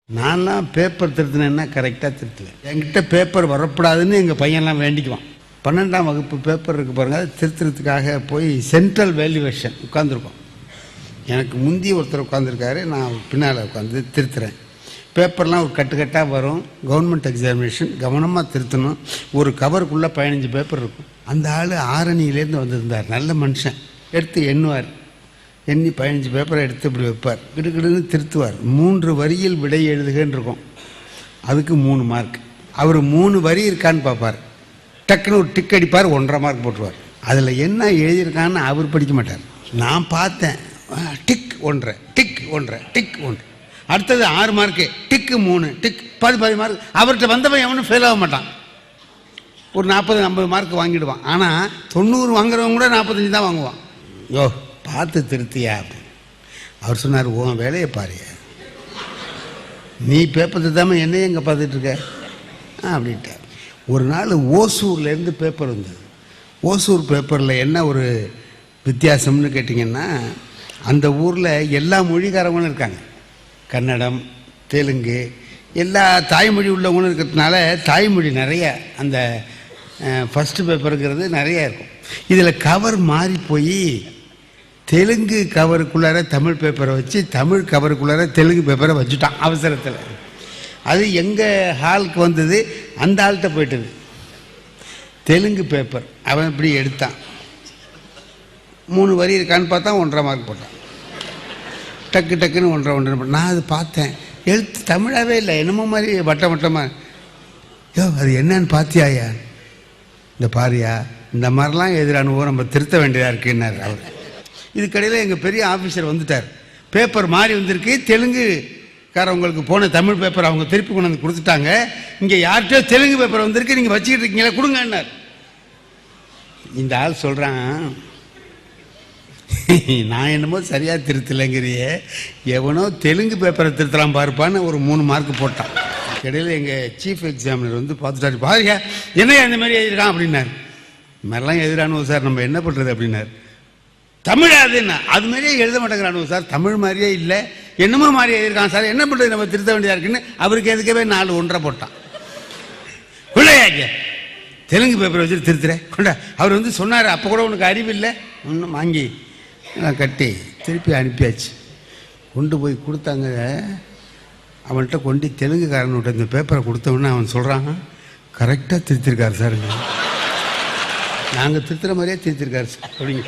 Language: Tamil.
நான்லாம் பேப்பர் திருத்தினேன்னா கரெக்டாக திருத்துவேன். என்கிட்ட பேப்பர் வரக்கூடாதுன்னு எங்கள் பையன்லாம் வேண்டிக்குவான். 12ஆம் வகுப்பு பேப்பர் இருக்குது பாருங்கள், அதை திருத்துறதுக்காக போய் சென்ட்ரல் வேல்யூவேஷன் உட்காந்துருக்கோம். எனக்கு முந்தி ஒருத்தர் உட்காந்துருக்காரு, நான் பின்னால் உட்காந்து திருத்துறேன். பேப்பர்லாம் ஒரு கட்டுக்கட்டாக வரும். கவர்மெண்ட் எக்ஸாமினேஷன் கவனமாக திருத்தணும். ஒரு கவருக்குள்ளே 15 பேப்பர் இருக்கும். அந்த ஆள் ஆரணியிலேருந்து வந்திருந்தார், நல்ல மனுஷன். எடுத்து எண்ணுவார், எண்ணி 15 பேப்பரை எடுத்து இப்படி வைப்பார், கிடுக்கிடுன்னு திருத்துவார். 3 வரியில் விடை எழுதுகன்னு இருக்கும், அதுக்கு 3 மார்க். அவர் 3 வரி இருக்கான்னு பார்ப்பார், டக்குன்னு ஒரு டிக் அடிப்பார், 1.5 மார்க் போட்டுருவார். அதில் என்ன எழுதியிருக்கான்னு அவர் படிக்க மாட்டார். நான் பார்த்தேன், டிக் 1.5, டிக் 1.5, டிக் 1. அடுத்தது 6 மார்க்கு, டிக்கு 3, டிக் 10 மார்க். அவர்கிட்ட வந்தவன் எவனும் ஃபெயில் ஆக மாட்டான், ஒரு 40-50 மார்க் வாங்கிடுவான். ஆனால் 90 வாங்குறவங்க கூட 45 தான் வாங்குவான். யோ பார்த்து திருத்தியா அப்படி அவர் சொன்னார், உன் வேலையை பாரு, நீ பேப்பர் திருத்தாமல் என்னையே எங்கே பார்த்துட்ருக்க அப்படின்ட்டார். ஒரு நாள் ஓசூர்லேருந்து பேப்பர் வந்தது. ஓசூர் பேப்பரில் என்ன ஒரு வித்தியாசம்னு கேட்டிங்கன்னா, அந்த ஊரில் எல்லா மொழிக்காரவங்களும் இருக்காங்க. கன்னடம், தெலுங்கு, எல்லா தாய்மொழி உள்ளவங்களும் இருக்கிறதுனால தாய்மொழி நிறைய அந்த ஃபஸ்ட்டு பேப்பருங்கிறது நிறையா இருக்கும். இதில் கவர் மாறி போய் தெலுங்கு கவருக்குள்ளார தமிழ் பேப்பரை வச்சு, தமிழ் கவருக்குள்ளார தெலுங்கு பேப்பரை வச்சுட்டான் அவசரத்தில். அது எங்கள் ஹாலுக்கு வந்தது, அந்த ஆள்கிட்ட போயிட்டது. தெலுங்கு பேப்பர் அவன் இப்படி எடுத்தான், 3 வரி இருக்கான்னு பார்த்தா 1.5 மார்க் போட்டான். டக்கு டக்குன்னு 1.5 நான் அது பார்த்தேன், எழுத்து தமிழாகவே இல்லை, என்னமோ மாதிரி வட்டமாக. யோ அது என்னன்னு பார்த்தியாயா? இந்த பாரியா, இந்த மாதிரிலாம் எதிரானுவோ நம்ம திருத்த வேண்டியதாக இருக்குன்னார் அவர். இதுக்கடையில் எங்கள் பெரிய ஆஃபீஸர் வந்துட்டார். பேப்பர் மாறி வந்திருக்கு, தெலுங்குக்காரவங்களுக்கு போன தமிழ் பேப்பர் அவங்க திருப்பி கொண்டு வந்து கொடுத்துட்டாங்க, இங்கே யார்கிட்டயோ தெலுங்கு பேப்பர் வந்திருக்கு, நீங்கள் வச்சுக்கிட்டு இருக்கீங்களா, கொடுங்கன்னார். இந்த ஆள் சொல்கிறான், நான் என்னமோ சரியாக திருத்தலைங்கிறியே, எவனோ தெலுங்கு பேப்பரை திருத்தலாம் பாருப்பான்னு ஒரு 3 மார்க் போட்டான். இடையில எங்கள் சீஃப் எக்ஸாமினர் வந்து பார்த்துட்டாரு, பாருயா என்னையா இந்த மாதிரி எழுதிருக்கான் அப்படின்னார். இந்த மாதிரிலாம் எதிரானுவோ சார், நம்ம என்ன பண்ணுறது அப்படின்னார். தமிழா அதுன்னா அது மாதிரியே எழுத மாட்டேங்கிறானுவோ சார், தமிழ் மாதிரியே இல்லை, என்னமோ மாதிரி எழுதியிருக்கான் சார், என்ன பண்ணுறது, நம்ம திருத்த வேண்டியதாக இருக்குன்னு அவருக்கு எதுக்கவே 4 1.5 போட்டான். கொள்ளையா தெலுங்கு பேப்பரை வச்சுட்டு திருத்துறேன் கொண்டா. அவர் வந்து சொன்னார், அப்போ கூட உனக்கு அறிவு இல்லை, ஒன்றும் வாங்கி கட்டி திருப்பி அனுப்பியாச்சு. கொண்டு போய் கொடுத்தாங்க. அவன்கிட்ட கொண்டு தெலுங்குக்காரன்கிட்ட இந்த பேப்பரை கொடுத்தவொன்னே அவன் சொல்கிறான், கரெக்டாக திருத்திருக்காரு சார், நாங்கள் திருத்துற மாதிரியே திருத்திருக்காரு சார் அப்படிங்க.